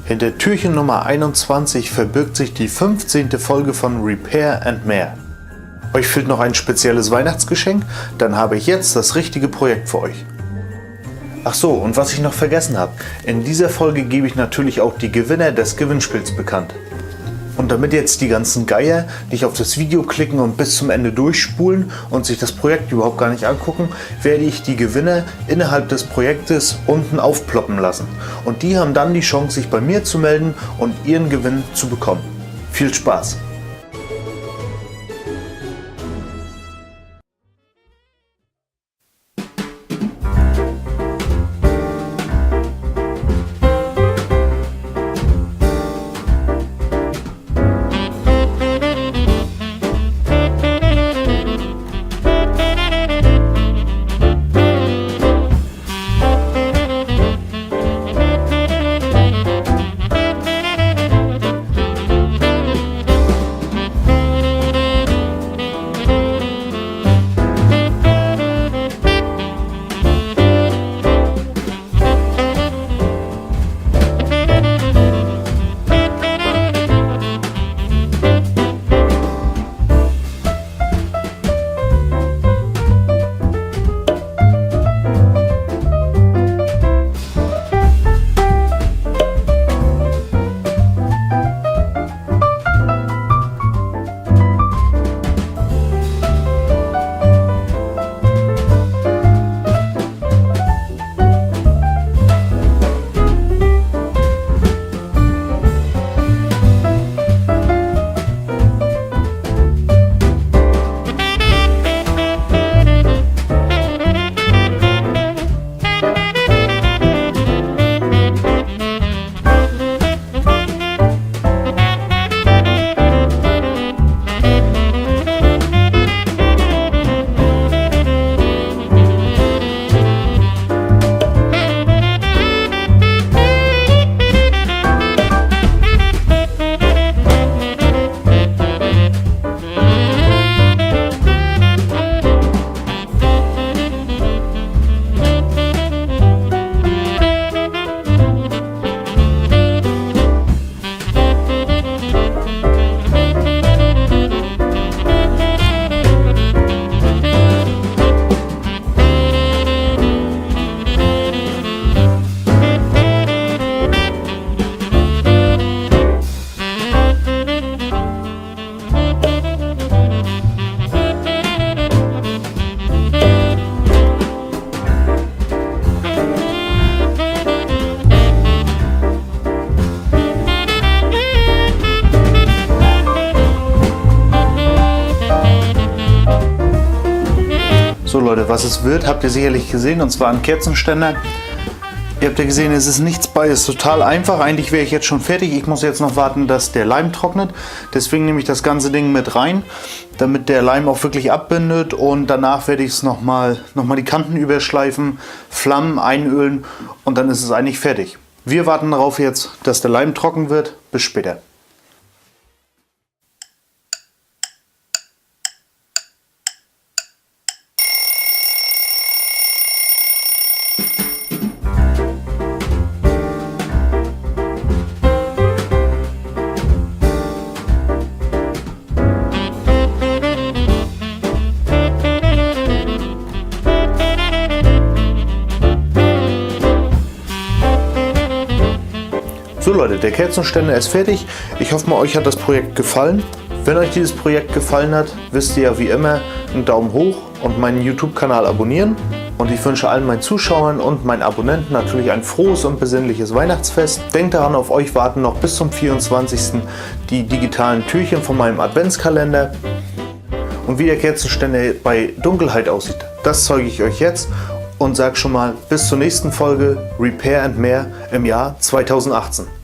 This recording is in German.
Hinter Türchen Nummer 21 verbirgt sich die 15. Folge von Repair and Mehr. Euch fehlt noch ein spezielles Weihnachtsgeschenk? Dann habe ich jetzt das richtige Projekt für euch. Ach so, und was ich noch vergessen habe, in dieser Folge gebe ich natürlich auch die Gewinner des Gewinnspiels bekannt. Und damit jetzt die ganzen Geier nicht auf das Video klicken und bis zum Ende durchspulen und sich das Projekt überhaupt gar nicht angucken, werde ich die Gewinner innerhalb des Projektes unten aufploppen lassen. Und die haben dann die Chance, sich bei mir zu melden und ihren Gewinn zu bekommen. Viel Spaß! So Leute, was es wird, habt ihr sicherlich gesehen, und zwar ein Kerzenständer. Ihr habt ja gesehen, es ist nichts bei, es ist total einfach. Eigentlich wäre ich jetzt schon fertig. Ich muss jetzt noch warten, dass der Leim trocknet. Deswegen nehme ich das ganze Ding mit rein, damit der Leim auch wirklich abbindet. Und danach werde ich es nochmal die Kanten überschleifen, Flammen einölen und dann ist es eigentlich fertig. Wir warten darauf jetzt, dass der Leim trocken wird. Bis später. So Leute, der Kerzenständer ist fertig. Ich hoffe mal, euch hat das Projekt gefallen. Wenn euch dieses Projekt gefallen hat, wisst ihr ja wie immer, einen Daumen hoch und meinen YouTube-Kanal abonnieren. Und ich wünsche allen meinen Zuschauern und meinen Abonnenten natürlich ein frohes und besinnliches Weihnachtsfest. Denkt daran, auf euch warten noch bis zum 24. die digitalen Türchen von meinem Adventskalender. Und wie der Kerzenständer bei Dunkelheit aussieht, das zeige ich euch jetzt. Und sage schon mal bis zur nächsten Folge Repair and Mehr im Jahr 2018.